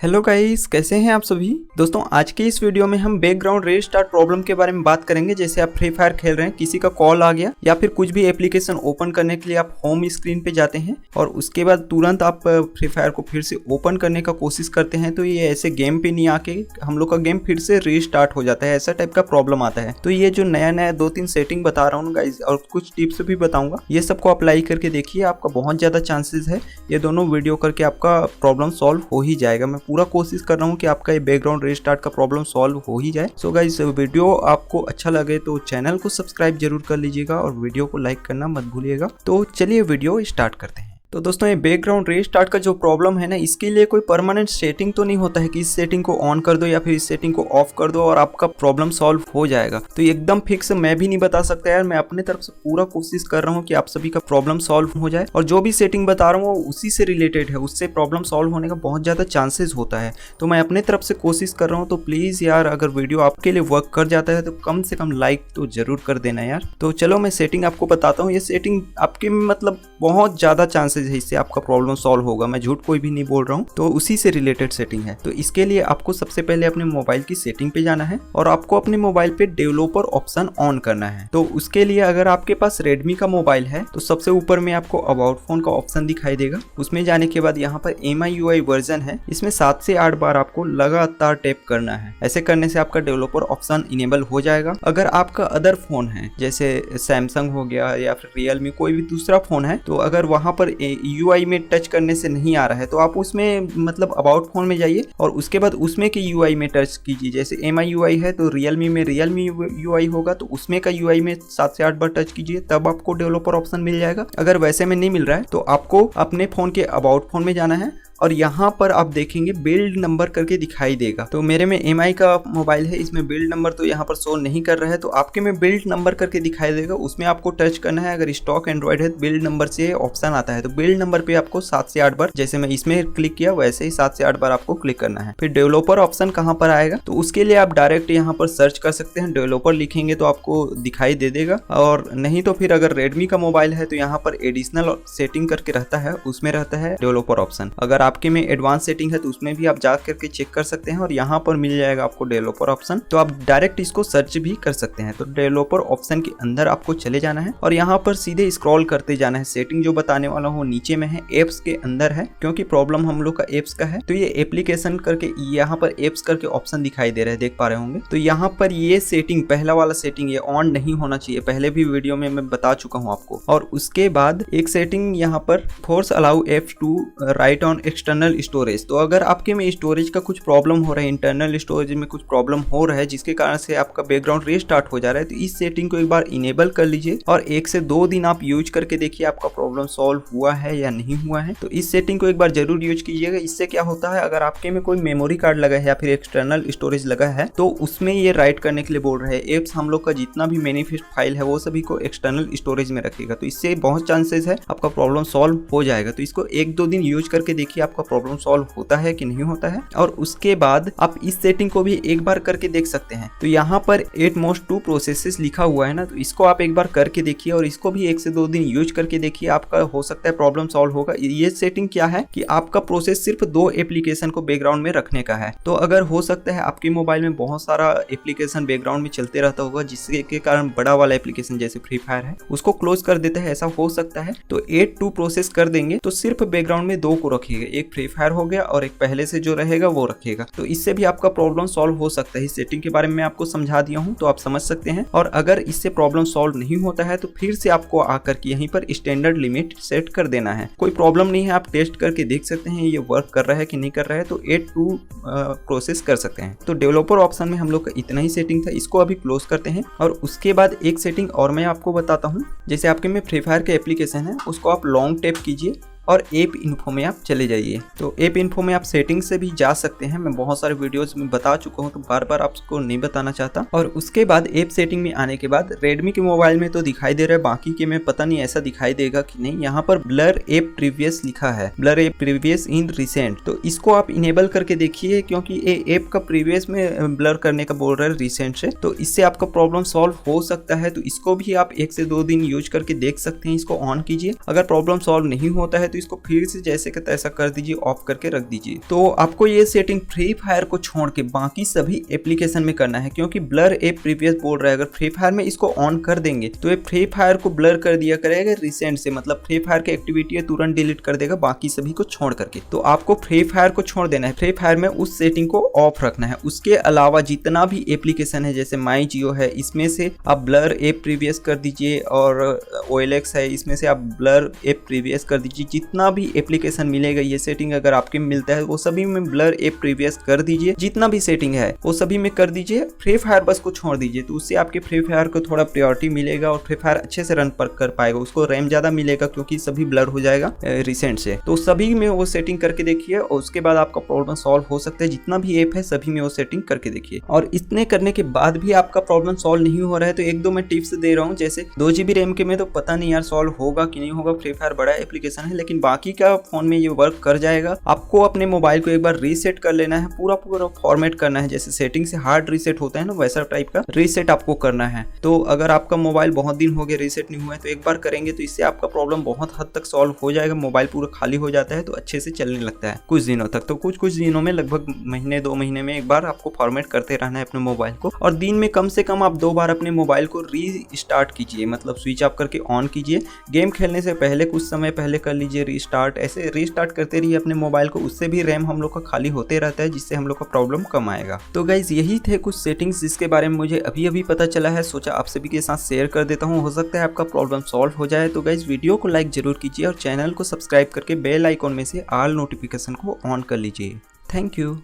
Hello guys, कैसे हैं आप सभी दोस्तों। आज के इस वीडियो में हम बैकग्राउंड रीस्टार्ट प्रॉब्लम के बारे में बात करेंगे। जैसे आप फ्री फायर खेल रहे हैं, किसी का कॉल आ गया या फिर कुछ भी एप्लीकेशन ओपन करने के लिए आप होम स्क्रीन पे जाते हैं और उसके बाद तुरंत आप फ्री फायर को फिर से ओपन करने का कोशिश करते हैं, तो ये ऐसे गेम पे नहीं आके हम लोग का गेम फिर से रीस्टार्ट हो जाता है। ऐसा टाइप का प्रॉब्लम आता है। तो ये जो नया 2-3 सेटिंग बता रहा हूँ गाइस और कुछ टिप्स भी बताऊंगा, ये सबको अप्लाई करके देखिए। आपका बहुत ज्यादा चांसेस है ये दोनों वीडियो करके आपका प्रॉब्लम सॉल्व हो ही जाएगा। मैं पूरा कोशिश कर रहा हूँ कि आपका ये बैकग्राउंड रीस्टार्ट का प्रॉब्लम सॉल्व हो ही जाए। सो गाइस, वीडियो आपको अच्छा लगे तो चैनल को सब्सक्राइब जरूर कर लीजिएगा और वीडियो को लाइक करना मत भूलिएगा। तो चलिए वीडियो स्टार्ट करते हैं। तो दोस्तों, ये बैकग्राउंड रीस्टार्ट का जो प्रॉब्लम है ना, इसके लिए कोई परमानेंट सेटिंग तो नहीं होता है कि इस सेटिंग को ऑन कर दो या फिर इस सेटिंग को ऑफ कर दो और आपका प्रॉब्लम सॉल्व हो जाएगा। तो एकदम फिक्स मैं भी नहीं बता सकता यार। मैं अपने तरफ से पूरा कोशिश कर रहा हूँ कि आप सभी का प्रॉब्लम सॉल्व हो जाए और जो भी सेटिंग बता रहा हूँ वो उसी से रिलेटेड है, उससे प्रॉब्लम सॉल्व होने का बहुत ज्यादा चांसेस होता है। तो मैं अपने तरफ से कोशिश कर रहा हूँ। तो प्लीज यार, अगर वीडियो आपके लिए वर्क कर जाता है तो कम से कम लाइक तो जरूर कर देना यार। तो चलो मैं सेटिंग आपको बताता हूँ। ये सेटिंग आपके मतलब बहुत ज्यादा चांसेस है इससे आपका प्रॉब्लम सॉल्व होगा। मैं झूठ कोई भी नहीं बोल रहा हूँ। तो उसी से रिलेटेड सेटिंग है। तो इसके लिए आपको सबसे पहले अपने मोबाइल की सेटिंग पे जाना है और आपको अपने मोबाइल पे डेवलपर ऑप्शन ऑन करना है। तो उसके लिए अगर आपके पास रेडमी का मोबाइल है तो सबसे ऊपर में आपको अबाउट फोन का ऑप्शन दिखाई देगा। उसमें जाने के बाद यहाँ पर MIUI वर्जन है, इसमें 7 से 8 बार आपको लगातार टैप करना है। ऐसे करने से आपका डेवलपर ऑप्शन इनेबल हो जाएगा। अगर आपका अदर फोन है, जैसे सैमसंग हो गया या फिर रियलमी, कोई भी दूसरा फोन है, तो अगर वहां पर UI में टच करने से नहीं आ रहा है तो आप उसमें मतलब अबाउट फोन में जाइए और उसके बाद उसमें के UI में टच कीजिए। जैसे MIUI है तो रियलमी में रियलमी UI होगा तो उसमें का UI में 7 से 8 बार टच कीजिए, तब आपको डेवलपर ऑप्शन मिल जाएगा। अगर वैसे में नहीं मिल रहा है तो आपको अपने फोन के अबाउट फोन में जाना है और यहाँ पर आप देखेंगे बिल्ड नंबर करके दिखाई देगा। तो मेरे में MI का मोबाइल है, इसमें बिल्ड नंबर तो यहाँ पर शो नहीं कर रहा है, तो आपके में बिल्ड नंबर करके दिखाई देगा, उसमें आपको टच करना है। अगर स्टॉक एंड्रॉइड है बिल्ड नंबर से ऑप्शन आता है, तो बिल्ड नंबर पे आपको 7 से 8 बार, जैसे मैं इसमें क्लिक किया वैसे ही 7 से 8 बार आपको क्लिक करना है। फिर डेवलपर ऑप्शन कहाँ पर आएगा, तो उसके लिए आप डायरेक्ट यहाँ पर सर्च कर सकते हैं। डेवलपर लिखेंगे तो आपको दिखाई दे देगा, और नहीं तो फिर अगर रेडमी का मोबाइल है तो यहाँ पर एडिशनल सेटिंग करके रहता है, उसमें रहता है डेवलपर ऑप्शन। अगर आपके में एडवांस सेटिंग है तो उसमें भी आप जा करके चेक कर सकते हैं और यहाँ पर मिल जाएगा आपको डेवलपर ऑप्शन। तो आप डायरेक्ट इसको सर्च भी कर सकते हैं। तो डेवलपर ऑप्शन के अंदर आपको चले जाना है और यहाँ पर सीधे स्क्रॉल करते जाना है। सेटिंग जो बताने वाला हूँ नीचे में है, एप्स के अंदर है, क्योंकि प्रॉब्लम हम लोग का एप्स का है। तो ये एप्लीकेशन करके यहाँ पर एप्स करके ऑप्शन दिखाई दे रहा है, देख पा रहे होंगे। तो यहाँ पर ये सेटिंग, पहला वाला सेटिंग, ये ऑन नहीं होना चाहिए। पहले भी वीडियो में मैं बता चुका हूँ आपको। और उसके बाद एक सेटिंग यहाँ पर force allow apps to write on external storage. तो अगर आपके में स्टोरेज का कुछ प्रॉब्लम हो रहा है, इंटरनल स्टोरेज में कुछ प्रॉब्लम हो रहा है जिसके कारण से आपका बैकग्राउंड रीस्टार्ट हो जा रहा है, तो इस सेटिंग को एक बार इनेबल कर लीजिए और 1 से 2 दिन आप यूज करके देखिए आपका प्रॉब्लम सॉल्व हुआ है या नहीं हुआ है। तो इस सेटिंग को एक बार जरूर यूज कीजिएगा। इससे क्या होता है, अगर आपके में कोई मेमोरी कार्ड लगा है या फिर एक्सटर्नल स्टोरेज लगा है तो उसमें ये राइट करने के लिए बोल रहे हैं। एप्स हम लोग का जितना भी मैनिफेस्ट फाइल है वो सभी को एक्सटर्नल स्टोरेज में रखेगा। तो इससे बहुत चांसेस है आपका प्रॉब्लम सॉल्व हो जाएगा। तो इसको 1-2 दिन यूज करके देखिए आपका प्रॉब्लम सॉल्व होता है कि नहीं होता है। और उसके बाद आप इस सेटिंग को भी एक बार करके देख सकते हैं। तो यहाँ पर एट मोस्ट 2 प्रोसेसेस लिखा हुआ है ना, तो इसको आप एक बार करके देखिए और इसको भी 1 से 2 दिन यूज करके देखिए, आपका हो सकता है प्रॉब्लम सॉल्व होगा। ये सेटिंग क्या है कि आपका प्रोसेस सिर्फ 2 एप्लीकेशन को बैकग्राउंड में रखने का है। तो अगर हो सकता है आपके मोबाइल में बहुत सारा एप्लीकेशन बैकग्राउंड में चलते रहता होगा, जिसके कारण बड़ा वाला एप्लीकेशन जैसे फ्री फायर है उसको क्लोज कर देते हैं, ऐसा हो सकता है। तो 8-2 प्रोसेस कर देंगे तो सिर्फ बैकग्राउंड में 2 को रखिएगा, एक फ्री फायर हो गया और एक पहले से जो रहेगा वो रखेगा। तो इससे भी आपका प्रॉब्लम सॉल्व हो सकता है। इस सेटिंग के बारे में आपको समझा दिया हूँ तो आप समझ सकते हैं। और अगर इससे प्रॉब्लम सॉल्व नहीं होता है तो फिर से आपको आकर के यहीं पर स्टैंडर्ड लिमिट सेट कर देना है। कोई प्रॉब्लम नहीं है, आप टेस्ट करके देख सकते हैं ये वर्क कर रहा है कि नहीं कर रहा है। तो 8-2 प्रोसेस कर सकते हैं। तो डेवलपर ऑप्शन में हम लोग का इतना ही सेटिंग था, इसको अभी क्लोज करते हैं। और उसके बाद एक सेटिंग और मैं आपको बताता हूँ। जैसे आपके में फ्री फायर का एप्लीकेशन है, उसको आप लॉन्ग टैप कीजिए और ऐप इन्फो में आप चले जाइए। तो ऐप इन्फो में आप सेटिंग से भी जा सकते हैं। मैं बहुत सारे वीडियोस में बता चुका हूं तो बार बार आपको नहीं बताना चाहता। और उसके बाद ऐप सेटिंग में आने के बाद रेडमी के मोबाइल में तो दिखाई दे रहा है, बाकी के में पता नहीं ऐसा दिखाई देगा कि नहीं। यहाँ पर ब्लर ऐप प्रीवियस लिखा है, blur app previous in recent. तो इसको आप इनेबल करके देखिए, क्योंकि ये ऐप का प्रीवियस में ब्लर करने का बोल रहा है रिसेंट से। तो इससे आपका प्रॉब्लम सॉल्व हो सकता है। तो इसको भी आप 1 से 2 दिन यूज करके देख सकते हैं। इसको ऑन कीजिए, अगर प्रॉब्लम सॉल्व नहीं होता है तो इसको फिर से जैसे कि तैसा कर दीजिए, ऑफ करके रख दीजिए। तो आपको ये सेटिंग फ्री फायर को छोड़ के बाकी सभी एप्लीकेशन में करना है, क्योंकि ब्लर ऐप प्रीवियस बोल रहा है अगर फ्री फायर में इसको ऑन कर देंगे तो ये फ्री फायर को ब्लर कर दिया करेगा रिसेंट से, मतलब फ्री फायर की एक्टिविटी है तुरंत डिलीट कर देगा बाकी सभी को छोड़ करके। तो आपको फ्री फायर को छोड़ देना है, फ्री फायर में उस सेटिंग को ऑफ रखना है। उसके अलावा जितना भी एप्लीकेशन है जैसे माई जियो है, इसमें से आप ब्लर ऐप प्रीवियस कर दीजिए, और OLX है इसमें से आप ब्लर ऐप प्रीवियस कर दीजिए। जितना भी एप्लीकेशन मिलेगा ये सेटिंग अगर आपके मिलता है वो सभी में ब्लर ऐप प्रीवियस कर दीजिए। जितना भी सेटिंग है वो सभी में कर दीजिए, फ्री फायर बस को छोड़ दीजिए। तो उससे आपके फ्री फायर को थोड़ा प्रायोरिटी मिलेगा और फ्री फायर अच्छे से रन पर कर पाएगा, उसको रैम ज्यादा मिलेगा क्योंकि सभी ब्लर हो जाएगा रिसेंट से। तो सभी में वो सेटिंग करके देखिए और उसके बाद आपका प्रॉब्लम सॉल्व हो सकता है। जितना भी ऐप है सभी में वो सेटिंग करके देखिए। और इतने करने के बाद भी आपका प्रॉब्लम सॉल्व नहीं हो रहा है तो एक दो मैं टिप्स दे रहा हूँ। जैसे 2 GB रैम के में तो पता नहीं यार सॉल्व होगा कि नहीं होगा, फ्री फायर बड़ा एप्लीकेशन है, लेकिन बाकी का फोन में ये वर्क कर जाएगा। आपको अपने मोबाइल को एक बार रीसेट कर लेना है, पूरा फॉर्मेट करना है, जैसे सेटिंग से हार्ड रीसेट होता है ना वैसा टाइप का रीसेट आपको करना है। तो अगर आपका मोबाइल बहुत दिन हो गए रीसेट नहीं हुआ है तो एक बार करेंगे तो इससे आपका प्रॉब्लम बहुत हद तक सॉल्व हो जाएगा। मोबाइल पूरा खाली हो जाता है तो अच्छे से चलने लगता है कुछ दिनों तक। तो कुछ दिनों में लगभग महीने 2 महीने में एक बार आपको फॉर्मेट करते रहना है अपने मोबाइल को, और दिन में कम से कम आप 2 बार अपने मोबाइल को रीस्टार्ट कीजिए, मतलब स्विच ऑफ करके ऑन कीजिए। गेम खेलने से पहले कुछ समय पहले कर लीजिए रीस्टार्ट, ऐसे रीस्टार्ट करते रहिए अपने मोबाइल को, उससे भी रैम हम लोग का खाली होते रहता है जिससे हम लोग का प्रॉब्लम कम आएगा। तो गाइज यही थे कुछ सेटिंग्स जिसके बारे में मुझे अभी पता चला है, सोचा आप सभी के साथ शेयर कर देता हूँ, हो सकता है आपका प्रॉब्लम सॉल्व हो जाए। तो गाइज वीडियो को लाइक जरूर कीजिए और चैनल को सब्सक्राइब करके बेल आइकॉन में से ऑल नोटिफिकेशन को ऑन कर लीजिए। Thank you.